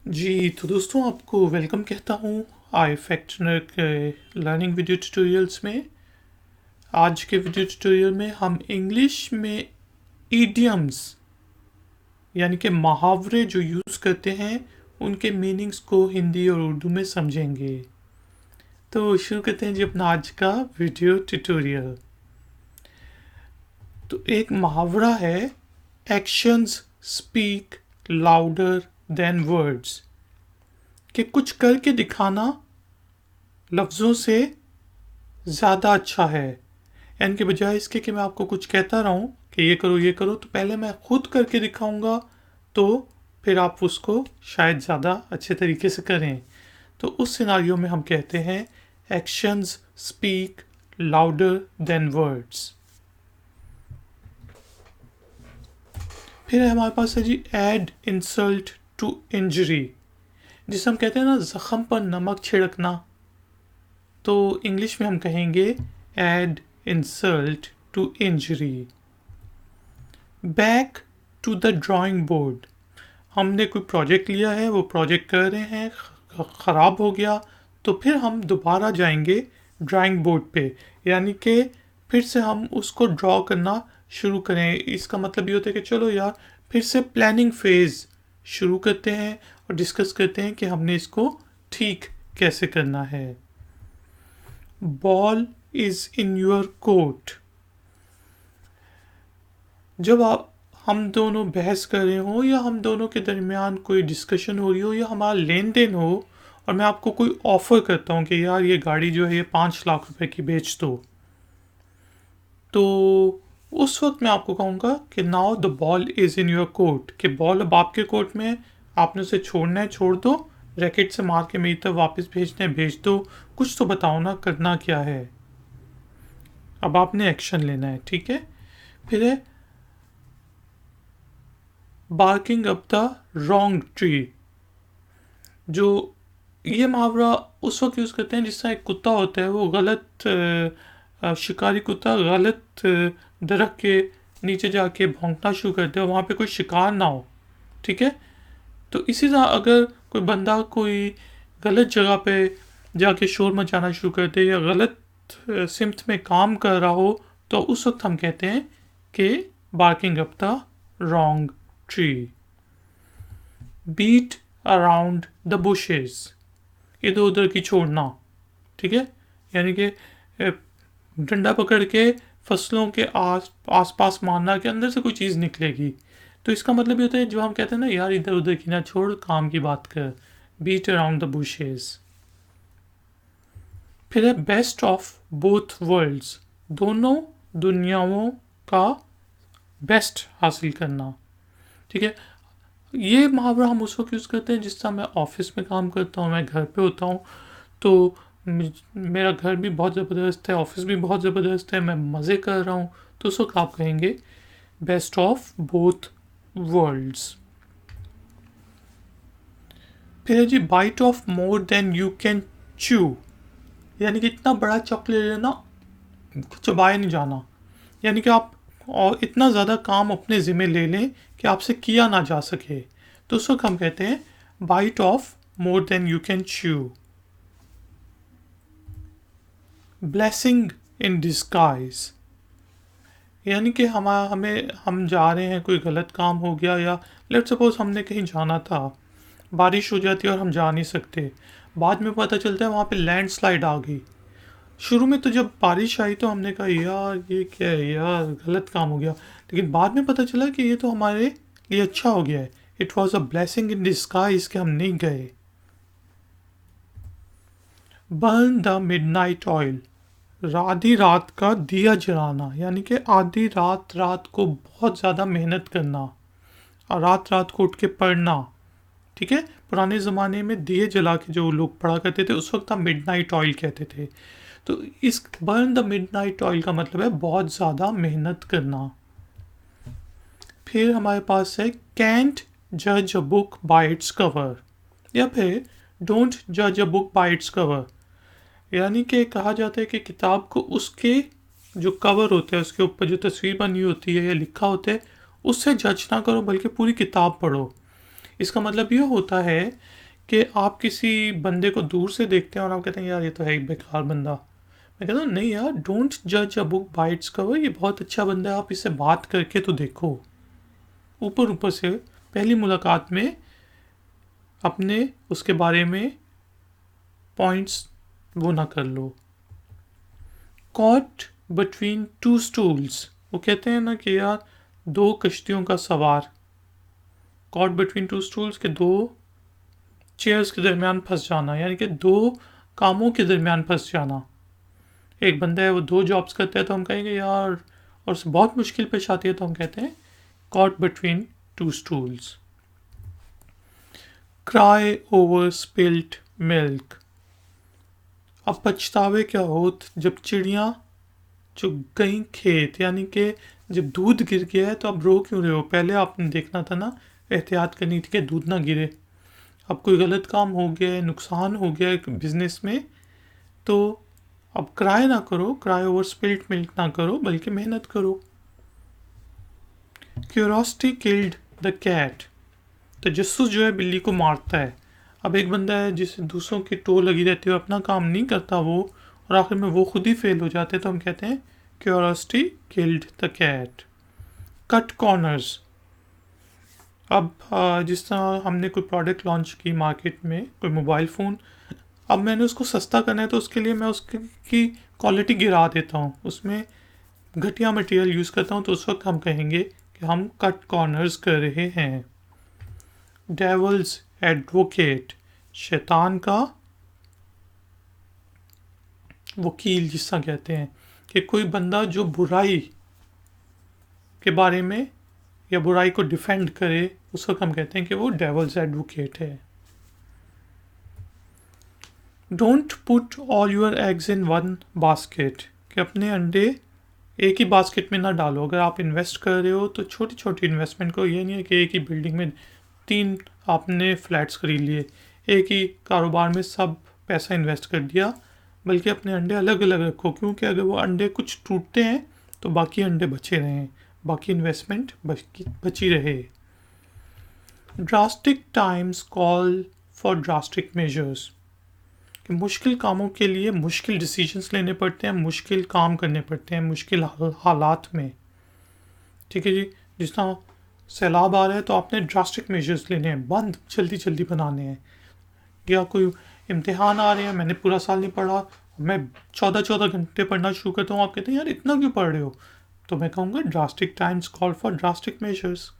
जी, तो दोस्तों आपको वेलकम कहता हूँ आई फैक्टनर के लर्निंग वीडियो ट्यूटोरियल्स में। आज के वीडियो ट्यूटोरियल में हम इंग्लिश में इडियम्स यानी कि मुहावरे जो यूज़ करते हैं उनके मीनिंग्स को हिंदी और उर्दू में समझेंगे। तो शुरू करते हैं जी अपना आज का वीडियो ट्यूटोरियल। तो एक मुहावरा है, actions speak louder than words, कि कुछ करके दिखाना लफ्ज़ों से ज़्यादा अच्छा है। यानी कि बजाय इसके कि मैं आपको कुछ कहता रहूं कि ये करो, तो पहले मैं खुद करके दिखाऊंगा, तो फिर आप उसको शायद ज़्यादा अच्छे तरीके से करें। तो उस सिनारियो में हम कहते हैं actions speak louder than words. फिर हमारे पास है जी ऐड इंसल्ट टू इंजरी, जिसे हम कहते हैं ना ज़ख़म पर नमक छिड़कना। तो इंग्लिश में हम कहेंगे add insult to injury. Back to the drawing board, हमने कोई प्रोजेक्ट लिया है, वो प्रोजेक्ट कर रहे हैं, ख़राब हो गया, तो फिर हम दोबारा जाएंगे ड्राइंग बोर्ड पे, यानी कि फिर से हम उसको ड्रॉ करना शुरू करें। इसका मतलब ये होता है कि चलो यार फिर से प्लानिंग फेज़ शुरू करते हैं और डिस्कस करते हैं कि हमने इसको ठीक कैसे करना है। Ball is in your court, जब आप हम दोनों बहस कर रहे हो या हम दोनों के दरमियान कोई डिस्कशन हो रही हो या हमारा लेन देन हो और मैं आपको कोई ऑफ़र करता हूँ कि यार ये गाड़ी जो है ये 5 लाख रुपए की बेच दो, तो उस वक्त मैं आपको कहूँगा कि now the ball is in your court, कि बॉल अब आपके कोर्ट में है, आपने उसे छोड़ना है छोड़ दो, रैकेट से मार के मेरी तरफ वापस भेजना है भेज दो, कुछ तो बताओ ना करना क्या है। अब आपने एक्शन लेना है, ठीक है। फिर है barking up the wrong tree, जो ये मुहावरा उस वक्त यूज़ करते हैं जिस तरह एक कुत्ता होता है वो गलत शिकारी कुत्ता गलत दरख्त के नीचे जाके भौंकना शुरू करते हैं, वहाँ पे कोई शिकार ना हो, ठीक है। तो इसी तरह अगर कोई बंदा कोई गलत जगह पे जाके शोर मचाना शुरू कर दे या गलत सिमत में काम कर रहा हो, तो उस वक्त हम कहते हैं कि barking up the wrong tree. Beat around the bushes, इधर उधर की छोड़ना, ठीक है। यानी कि डंडा पकड़ के फसलों के आस पास मारना कि अंदर से कोई चीज़ निकलेगी। तो इसका मतलब ये होता है जो हम कहते हैं ना यार इधर उधर की ना छोड़, काम की बात कर, बीट अराउंड द बुशेस। फिर है बेस्ट ऑफ बोथ वर्ल्ड्स, दोनों दुनियाओं का बेस्ट हासिल करना, ठीक है। ये मुहावरा हम उस वक्त यूज़ करते हैं जिस तरह मैं ऑफिस में काम करता हूँ, मैं घर पे होता हूँ, तो मेरा घर भी बहुत ज़बरदस्त है, ऑफिस भी बहुत ज़बरदस्त है, मैं मज़े कर रहा हूँ, तो उस वक्त आप कहेंगे बेस्ट ऑफ बोथ वर्ल्ड्स। फिर है जी bite off more than you can chew, यानी कि इतना बड़ा चॉकलेट लेना चबाए नहीं जाना, यानी कि आप और इतना ज़्यादा काम अपने ज़िम्मे ले लें कि आपसे किया ना जा सके, तो उस वक्त हम कहते हैं bite off more than you can chew. Blessing in disguise, यानी कि हम जा रहे हैं, कोई गलत काम हो गया या लेट सपोज हमने कहीं जाना था, बारिश हो जाती है और हम जा नहीं सकते, बाद में पता चलता है वहाँ पे लैंडस्लाइड आ गई। शुरू में तो जब बारिश आई तो हमने कहा यार ये क्या है यार, गलत काम हो गया, लेकिन बाद में पता चला कि ये तो हमारे लिए अच्छा हो गया है। It was a blessing in disguise कि हम नहीं गए। बर्न द मिडनाइट ऑयल, आधी रात का दिया जलाना, यानी कि आधी रात को बहुत ज़्यादा मेहनत करना और रात को उठ के पढ़ना, ठीक है। पुराने ज़माने में दिए जला के जो लोग पढ़ा करते थे उस वक्त हम मिडनाइट ऑयल कहते थे। तो इस बर्न द मिडनाइट ऑयल का मतलब है बहुत ज़्यादा मेहनत करना। फिर हमारे पास है कैंट जज a book by its cover, या फिर डोंट जज a book by its cover, यानी कि कहा जाता है कि किताब को उसके जो कवर होता है, उसके ऊपर जो तस्वीर बनी होती है या लिखा होता है, उससे जज ना करो बल्कि पूरी किताब पढ़ो। इसका मतलब ये होता है कि आप किसी बंदे को दूर से देखते हैं और आप कहते हैं यार ये तो है एक बेकार बंदा। मैं कहता हूँ नहीं यार, डोंट जज a book by its cover, ये बहुत अच्छा बंदा है, आप इससे बात करके तो देखो। ऊपर ऊपर से पहली मुलाकात में अपने उसके बारे में पॉइंट्स वो ना कर लो। कॉट बिटवीन टू स्टूल्स, वो कहते हैं ना कि यार दो कश्तियों का सवार। कॉट बिटवीन टू स्टूल्स के दो चेयर्स के दरमियान फंस जाना, यानी कि दो कामों के दरमियान फंस जाना। एक बंदा है वो दो जॉब्स करता है तो हम कहेंगे यार, और उसे बहुत मुश्किल पेश आती है तो हम कहते हैं caught between two stools. Cry over spilt milk, अब पछतावे क्या होत जब चिड़िया चुग गई खेत, यानी कि जब दूध गिर गया है तो अब रो क्यों रहे हो, पहले आपने देखना था ना, एहतियात करनी थी कि दूध ना गिरे। अब कोई गलत काम हो गया है, नुकसान हो गया है बिजनेस में, तो अब क्राई ना करो, क्राई ओवर स्पिल्ट मिल्क ना करो, बल्कि मेहनत करो। क्यूरोसिटी किल्ड द कैट, तजस्सुस जो है बिल्ली को मारता है। अब एक बंदा है जिसे दूसरों की टो लगी रहती है, अपना काम नहीं करता वो, और आखिर में वो खुद ही फेल हो जाते हैं, तो हम कहते हैं curiosity killed the cat. Cut corners, अब जिस तरह हमने कोई प्रोडक्ट लॉन्च की मार्केट में, कोई मोबाइल फ़ोन, अब मैंने उसको सस्ता करना है तो उसके लिए मैं उसकी क्वालिटी गिरा देता हूँ, उसमें घटिया मटेरियल यूज़ करता हूँ, तो उस वक्त हम कहेंगे कि हम कट कॉर्नर्स कर रहे हैं। डेवल्स एडवोकेट, शैतान का वकील जिसका कहते हैं, कि कोई बंदा जो बुराई के बारे में या बुराई को डिफेंड करे, उस वक्त हम कहते हैं कि वो डेवल्स एडवोकेट है। Don't put all your eggs in one basket, कि अपने अंडे एक ही बास्केट में ना डालो। अगर आप इन्वेस्ट कर रहे हो तो छोटी छोटी इन्वेस्टमेंट को, ये नहीं है कि एक ही बिल्डिंग में 3 आपने फ्लैट्स खरीद लिए, एक ही कारोबार में सब पैसा इन्वेस्ट कर दिया, बल्कि अपने अंडे अलग अलग रखो, क्योंकि अगर वो अंडे कुछ टूटते हैं तो बाकी अंडे बचे रहें, बाकी इन्वेस्टमेंट बची रहे। Drastic times call for drastic measures, कि मुश्किल कामों के लिए मुश्किल डिसीजंस लेने पड़ते हैं, मुश्किल काम करने पड़ते हैं मुश्किल हालात में। ठीक है जी, जिस तरह सैलाब आ रहा है तो आपने ड्रास्टिक मेजर्स लेने हैं, बंद जल्दी जल्दी बनाने हैं। या कोई इम्तिहान आ रहे हैं, मैंने पूरा साल नहीं पढ़ा, मैं 14 घंटे पढ़ना शुरू करता हूँ, आप कहते हैं यार इतना क्यों पढ़ रहे हो, तो मैं कहूँगा drastic times call for drastic measures.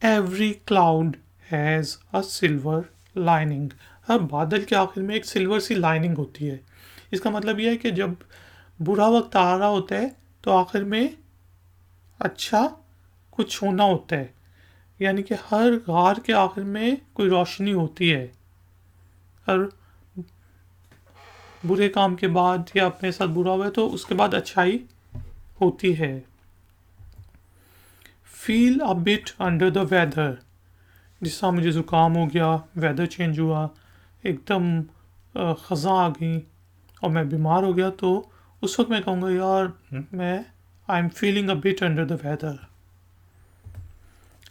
Every cloud has a silver lining, हर बादल के आखिर में एक सिल्वर सी लाइनिंग होती है। इसका मतलब यह है कि जब बुरा वक्त आ रहा होता है तो आखिर में अच्छा कुछ होना होता है, यानी कि हर गार के आखिर में कोई रोशनी होती है। हर बुरे काम के बाद या अपने साथ बुरा हुआ है तो उसके बाद अच्छाई होती है। Feel a bit under the weather, जिस तरह मुझे ज़ुकाम हो गया, वेदर चेंज हुआ, एकदम ख़ज़ा आ गई और मैं बीमार हो गया, तो उस वक्त मैं कहूँगा यार मैं I am feeling a bit under the weather.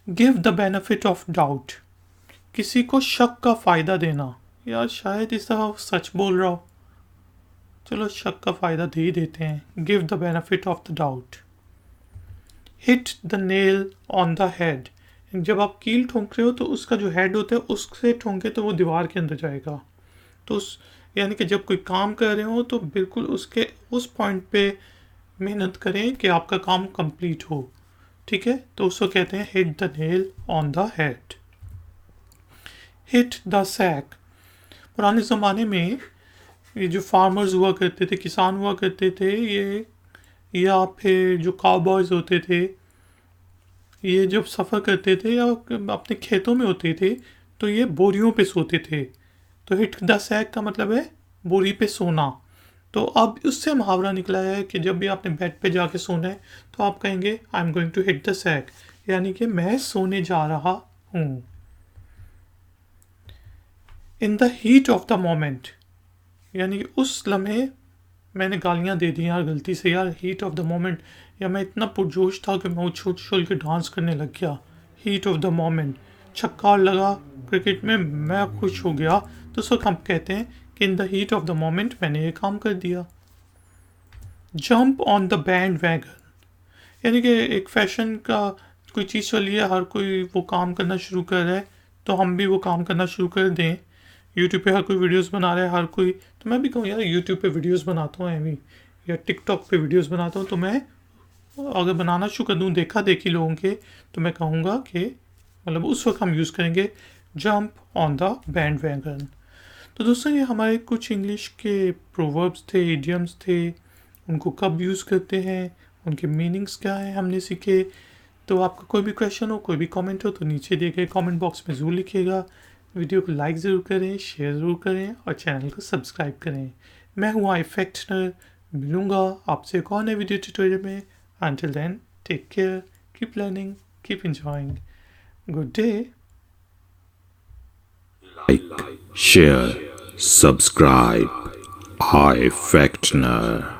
Give the benefit of doubt, किसी को शक का फ़ायदा देना, यार शायद इस दफ़ा सच बोल रहा हो, चलो शक का फ़ायदा दे ही देते हैं। Give the benefit of the doubt. Hit the nail on the head, जब आप कील ठोंक रहे हो तो उसका जो हेड होता है उससे ठोंके तो वो दीवार के अंदर जाएगा, तो उस यानी कि जब कोई काम कर रहे हो तो बिल्कुल उसके उस पॉइंट पे मेहनत करें कि आपका काम कंप्लीट हो। ठीक है, तो उसको कहते हैं hit the nail on the head. Hit the sack, पुराने ज़माने में ये जो फार्मर्स हुआ करते थे, किसान हुआ करते थे, ये या फिर जो काउबॉयज़ होते थे, ये जब सफ़र करते थे या अपने खेतों में होते थे तो ये बोरियों पे सोते थे, तो हिट द सैक का मतलब है बोरी पे सोना। तो अब उससे मुहावरा निकला है कि जब भी आपने बेड पे जाके सोना है तो आप कहेंगे I am going to hit the sack, यानी कि मैं सोने जा रहा हूँ। In the heat of the moment, यानी कि उस लम्हे मैंने गालियाँ दे दी यार गलती से, यार हीट ऑफ द मोमेंट, या मैं इतना पुरजोश था कि मैं उछल उछल के डांस करने लग गया, हीट ऑफ द मोमेंट, छक्का लगा क्रिकेट में, मैं खुश हो गया, तो उस वक्त हम कहते हैं कि इन the heat of the moment मैंने ये काम कर दिया। Jump on the band wagon, यानी कि एक फैशन का कोई चीज़ चली है, हर कोई वो काम करना शुरू कर रहा है, तो हम भी वो काम करना शुरू कर दें। यूट्यूब पे हर कोई वीडियोस बना रहा है, हर कोई, तो मैं भी कहूँ यार यूट्यूब पे वीडियोस बनाता हूँ एवी, या टिकटॉक पे वीडियोस बनाता हूँ, तो मैं अगर बनाना शुरू कर दूँ देखा देखी लोगों के, तो मैं कहूँगा कि मतलब उस वक्त हम यूज़ करेंगे jump on the band wagon. तो दोस्तों ये हमारे कुछ इंग्लिश के प्रोवर्ब्स थे, इडियम्स थे, उनको कब यूज़ करते हैं, उनके मीनिंग्स क्या है हमने सीखे। तो आपका कोई भी क्वेश्चन हो, कोई भी कमेंट हो, तो नीचे दिए गए कमेंट बॉक्स में ज़रूर लिखिएगा। वीडियो को लाइक ज़रूर करें, शेयर ज़रूर करें और चैनल को सब्सक्राइब करें। मैं हूँ इफेक्टनर, मिलूँगा आपसे एक और नए वीडियो ट्यूटोरियल में। Until then, take care, keep learning, keep enjoying. Good day. Like, share, subscribe. iFactner.